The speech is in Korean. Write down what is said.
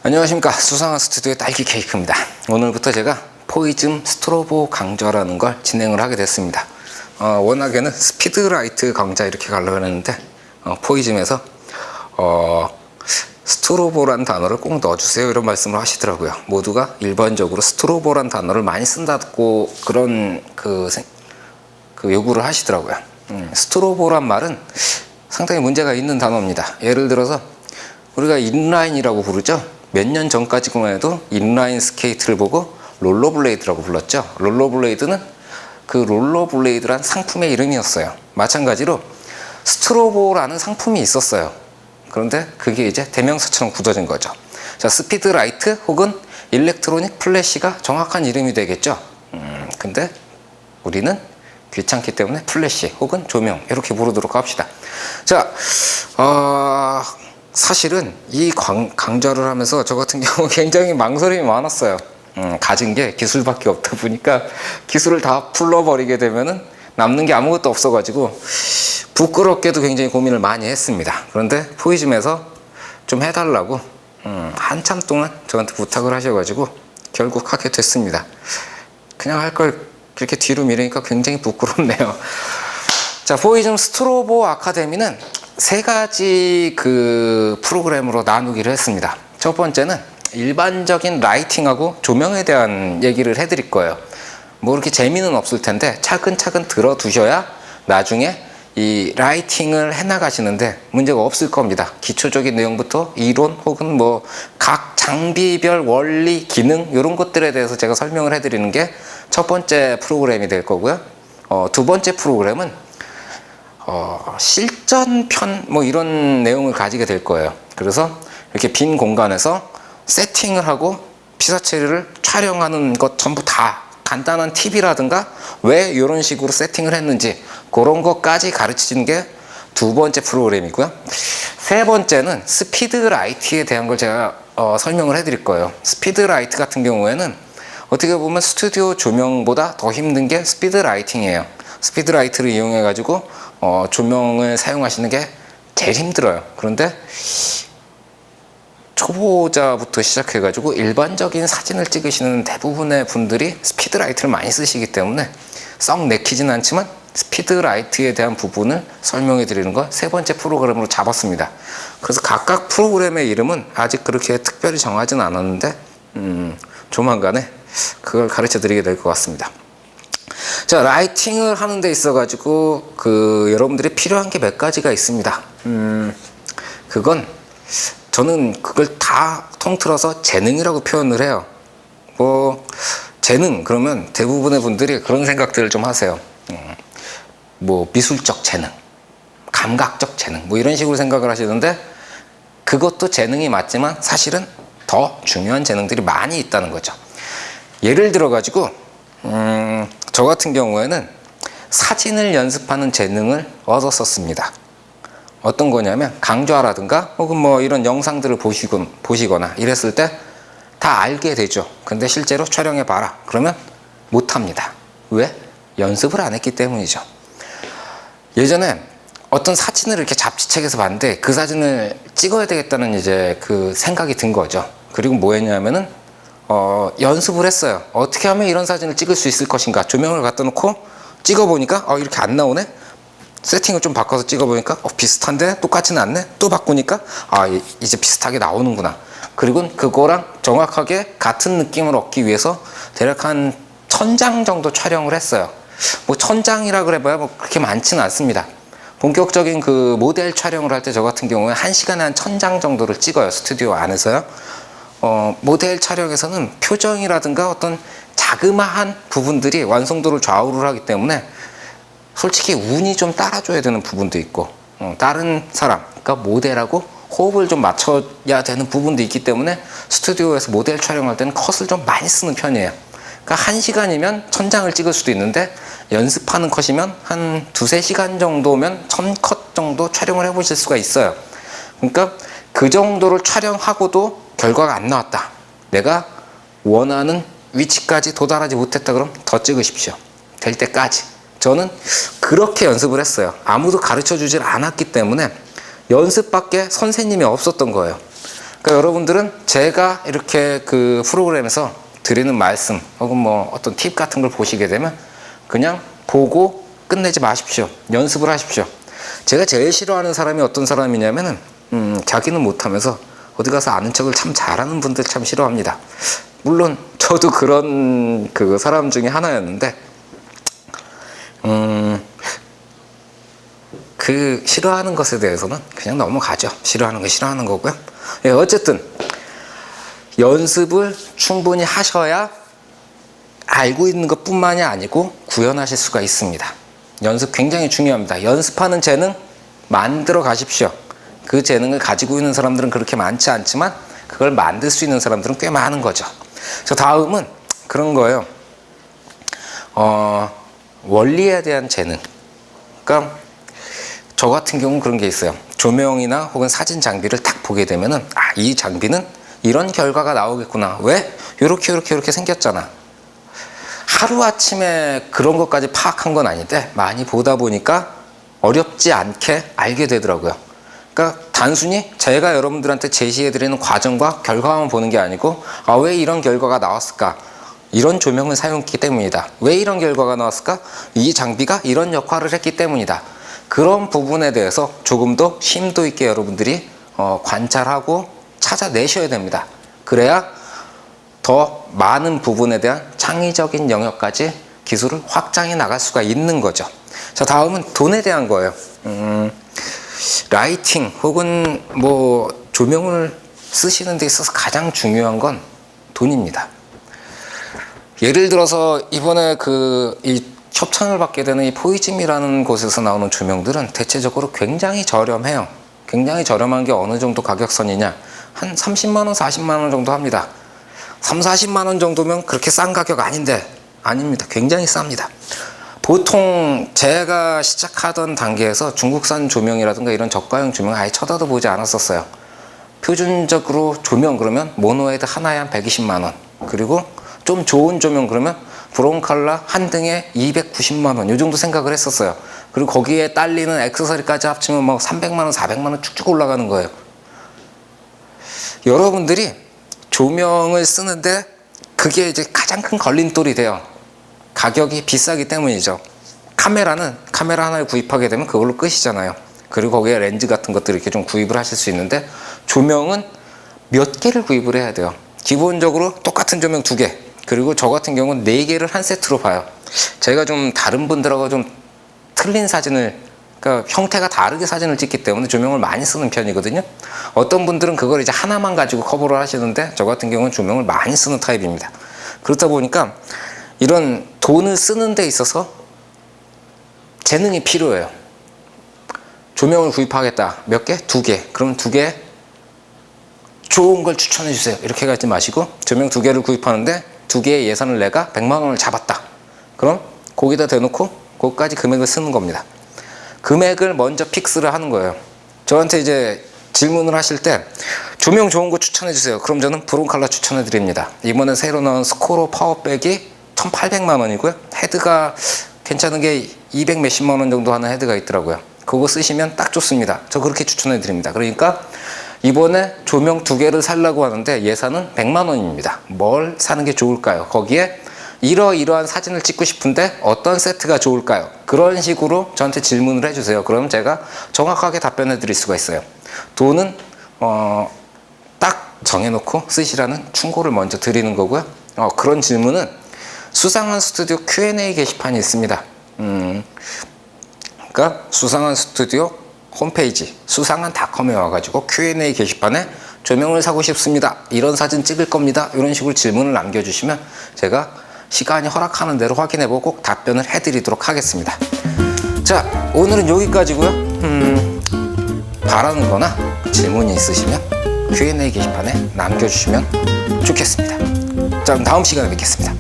안녕하십니까. 수상한 스튜디오의 딸기 케이크입니다. 오늘부터 제가 포이즘 스트로보 강좌라는 걸 진행을 하게 됐습니다. 워낙에는 스피드라이트 강좌 이렇게 가려고 했는데 포이즘에서 스트로보란 단어를 꼭 넣어주세요 이런 말씀을 하시더라고요. 모두가 일반적으로 스트로보란 단어를 많이 쓴다고 그런 그 요구를 하시더라고요. 스트로보란 말은 상당히 문제가 있는 단어입니다. 예를 들어서 우리가 인라인이라고 부르죠. 몇 년 전까지만 해도 인라인 스케이트를 보고 롤러블레이드라고 불렀죠. 롤러블레이드는 그 롤러블레이드란 상품의 이름이었어요. 마찬가지로 스트로보라는 상품이 있었어요. 그런데 그게 이제 대명사처럼 굳어진 거죠. 자, 스피드라이트 혹은 일렉트로닉 플래시가 정확한 이름이 되겠죠. 근데 우리는 귀찮기 때문에 플래시 혹은 조명 이렇게 부르도록 합시다. 자, 사실은 이 강좌를 하면서 저 같은 경우 굉장히 망설임이 많았어요. 가진 게 기술밖에 없다 보니까 기술을 다 풀러버리게 되면은 남는 게 아무것도 없어가지고 부끄럽게도 굉장히 고민을 많이 했습니다. 그런데 포이즘에서 좀 해달라고 한참 동안 저한테 부탁을 하셔가지고 결국 하게 됐습니다. 그냥 할 걸 그렇게 뒤로 미루니까 굉장히 부끄럽네요. 자, 포이즘 스트로보 아카데미는 세 가지 그 프로그램으로 나누기를 했습니다. 첫 번째는 일반적인 라이팅하고 조명에 대한 얘기를 해드릴 거예요. 뭐 그렇게 재미는 없을 텐데 차근차근 들어두셔야 나중에 이 라이팅을 해나가시는데 문제가 없을 겁니다. 기초적인 내용부터 이론 혹은 뭐 각 장비별 원리, 기능 이런 것들에 대해서 제가 설명을 해드리는 게 첫 번째 프로그램이 될 거고요. 두 번째 프로그램은 실전편 뭐 이런 내용을 가지게 될 거예요. 그래서 이렇게 빈 공간에서 세팅을 하고 피사체를 촬영하는 것 전부 다 간단한 팁이라든가 왜 이런 식으로 세팅을 했는지 그런 것까지 가르치는 게 두 번째 프로그램이고요. 세 번째는 스피드라이트에 대한 걸 제가 설명을 해드릴 거예요. 스피드라이트 같은 경우에는 어떻게 보면 스튜디오 조명보다 더 힘든 게 스피드라이팅이에요. 스피드라이트를 이용해 가지고 조명을 사용하시는 게 제일 힘들어요. 그런데 초보자부터 시작해 가지고 일반적인 사진을 찍으시는 대부분의 분들이 스피드라이트를 많이 쓰시기 때문에 썩 내키진 않지만 스피드라이트에 대한 부분을 설명해 드리는 걸 세 번째 프로그램으로 잡았습니다. 그래서 각각 프로그램의 이름은 아직 그렇게 특별히 정하진 않았는데 조만간에 그걸 가르쳐 드리게 될 것 같습니다. 자, 라이팅을 하는 데 있어 가지고 여러분들이 필요한 게 몇 가지가 있습니다. 그건 저는 그걸 다 통틀어서 재능이라고 표현을 해요. 뭐 재능 그러면 대부분의 분들이 그런 생각들을 좀 하세요. 뭐 미술적 재능, 감각적 재능 뭐 이런 식으로 생각을 하시는데 그것도 재능이 맞지만 사실은 더 중요한 재능들이 많이 있다는 거죠. 예를 들어 가지고 저 같은 경우에는 사진을 연습하는 재능을 얻었었습니다. 어떤 거냐면 강좌라든가 혹은 뭐 이런 영상들을 보시거나 이랬을 때 다 알게 되죠. 근데 실제로 촬영해 봐라 그러면 못합니다. 왜? 연습을 안 했기 때문이죠. 예전에 어떤 사진을 이렇게 잡지책에서 봤는데 그 사진을 찍어야 되겠다는 이제 그 생각이 든 거죠. 그리고 뭐 했냐면은 연습을 했어요. 어떻게 하면 이런 사진을 찍을 수 있을 것인가. 조명을 갖다 놓고 찍어보니까 이렇게 안 나오네. 세팅을 좀 바꿔서 찍어보니까 비슷한데 똑같지는 않네. 또 바꾸니까 이제 비슷하게 나오는구나. 그리고 그거랑 정확하게 같은 느낌을 얻기 위해서 대략 한 1000장 정도 촬영을 했어요. 뭐 1000장이라 그래봐야 뭐 그렇게 많지는 않습니다. 본격적인 그 모델 촬영을 할 때 저 같은 경우에 1시간에 한 1000장 정도를 찍어요. 스튜디오 안에서요. 모델 촬영에서는 표정이라든가 어떤 자그마한 부분들이 완성도를 좌우를 하기 때문에 솔직히 운이 좀 따라줘야 되는 부분도 있고 다른 사람, 그러니까 모델하고 호흡을 좀 맞춰야 되는 부분도 있기 때문에 스튜디오에서 모델 촬영할 때는 컷을 좀 많이 쓰는 편이에요. 그러니까 1시간이면 1000장을 찍을 수도 있는데 연습하는 컷이면 한 2-3시간 정도면 1000컷 정도 촬영을 해보실 수가 있어요. 그러니까 그 정도를 촬영하고도 결과가 안 나왔다. 내가 원하는 위치까지 도달하지 못했다 그럼 더 찍으십시오. 될 때까지. 저는 그렇게 연습을 했어요. 아무도 가르쳐 주질 않았기 때문에 연습밖에 선생님이 없었던 거예요. 그러니까 여러분들은 제가 이렇게 그 프로그램에서 드리는 말씀 혹은 뭐 어떤 팁 같은 걸 보시게 되면 그냥 보고 끝내지 마십시오. 연습을 하십시오. 제가 제일 싫어하는 사람이 어떤 사람이냐면은 자기는 못하면서 어디 가서 아는 척을 참 잘하는 분들 참 싫어합니다. 물론 저도 그런 그 사람 중에 하나였는데 그 싫어하는 것에 대해서는 그냥 넘어가죠. 싫어하는 거 싫어하는 거고요. 예, 어쨌든 연습을 충분히 하셔야 알고 있는 것뿐만이 아니고 구현하실 수가 있습니다. 연습 굉장히 중요합니다. 연습하는 재능 만들어 가십시오. 그 재능을 가지고 있는 사람들은 그렇게 많지 않지만 그걸 만들 수 있는 사람들은 꽤 많은 거죠. 저 다음은 그런 거예요. 원리에 대한 재능. 그러니까 저 같은 경우는 그런 게 있어요. 조명이나 혹은 사진 장비를 딱 보게 되면은 이 장비는 이런 결과가 나오겠구나. 왜? 요렇게 생겼잖아. 하루아침에 그런 것까지 파악한 건 아닌데 많이 보다 보니까 어렵지 않게 알게 되더라고요. 그러니까 단순히 제가 여러분들한테 제시해드리는 과정과 결과만 보는 게 아니고 왜 이런 결과가 나왔을까? 이런 조명을 사용했기 때문이다. 왜 이런 결과가 나왔을까? 이 장비가 이런 역할을 했기 때문이다. 그런 부분에 대해서 조금 더 심도 있게 여러분들이 관찰하고 찾아내셔야 됩니다. 그래야 더 많은 부분에 대한 창의적인 영역까지 기술을 확장해 나갈 수가 있는 거죠. 자, 다음은 돈에 대한 거예요. 라이팅 혹은 뭐 조명을 쓰시는 데 있어서 가장 중요한 건 돈입니다. 예를 들어서 이번에 이 협찬을 받게 되는 이 포이즘이라는 곳에서 나오는 조명들은 대체적으로 굉장히 저렴해요. 굉장히 저렴한 게 어느 정도 가격선이냐? 한 30만 원, 40만 원 정도 합니다. 3, 40만 원 정도면 그렇게 싼 가격 아닌데 아닙니다. 굉장히 쌉니다. 보통 제가 시작하던 단계에서 중국산 조명이라든가 이런 저가형 조명 아예 쳐다도 보지 않았었어요. 표준적으로 조명 그러면 모노헤드 하나에 한 120만 원, 그리고 좀 좋은 조명 그러면 브론칼라 한 등에 290만 원 이 정도 생각을 했었어요. 그리고 거기에 딸리는 액세서리까지 합치면 뭐 300만 원, 400만 원 쭉쭉 올라가는 거예요. 여러분들이 조명을 쓰는데 그게 이제 가장 큰 걸림돌이 돼요. 가격이 비싸기 때문이죠. 카메라 하나를 구입하게 되면 그걸로 끝이잖아요. 그리고 거기에 렌즈 같은 것들 이렇게 좀 구입을 하실 수 있는데 조명은 몇 개를 구입을 해야 돼요. 기본적으로 똑같은 조명 2개, 그리고 저 같은 경우는 4개를 한 세트로 봐요. 제가 좀 다른 분들하고 좀 틀린 사진을, 그러니까 형태가 다르게 사진을 찍기 때문에 조명을 많이 쓰는 편이거든요. 어떤 분들은 그걸 이제 하나만 가지고 커버를 하시는데 저 같은 경우는 조명을 많이 쓰는 타입입니다. 그렇다 보니까 이런 돈을 쓰는 데 있어서 재능이 필요해요. 조명을 구입하겠다. 몇 개? 2개. 그럼 2개 좋은 걸 추천해 주세요. 이렇게 가지 마시고 조명 2개를 구입하는데 2개의 예산을 내가 100만 원을 잡았다. 그럼 거기다 대놓고 그것까지 금액을 쓰는 겁니다. 금액을 먼저 픽스를 하는 거예요. 저한테 이제 질문을 하실 때 조명 좋은 거 추천해 주세요. 그럼 저는 브론칼라 추천해 드립니다. 이번에 새로 나온 스코로 파워백이 1,800만 원이고요. 헤드가 괜찮은 게 200 몇십만 원 정도 하는 헤드가 있더라고요. 그거 쓰시면 딱 좋습니다. 저 그렇게 추천해 드립니다. 그러니까 이번에 조명 2개를 살려고 하는데 예산은 100만 원입니다. 뭘 사는 게 좋을까요? 거기에 이러이러한 사진을 찍고 싶은데 어떤 세트가 좋을까요? 그런 식으로 저한테 질문을 해주세요. 그럼 제가 정확하게 답변해 드릴 수가 있어요. 돈은 딱 정해놓고 쓰시라는 충고를 먼저 드리는 거고요. 그런 질문은 수상한 스튜디오 Q&A 게시판이 있습니다. 그러니까 수상한 스튜디오 홈페이지 수상한닷컴에 와가지고 Q&A 게시판에 조명을 사고 싶습니다. 이런 사진 찍을 겁니다. 이런 식으로 질문을 남겨주시면 제가 시간이 허락하는 대로 확인해보고 꼭 답변을 해드리도록 하겠습니다. 자, 오늘은 여기까지고요. 바라는 거나 질문이 있으시면 Q&A 게시판에 남겨주시면 좋겠습니다. 자, 그럼 다음 시간에 뵙겠습니다.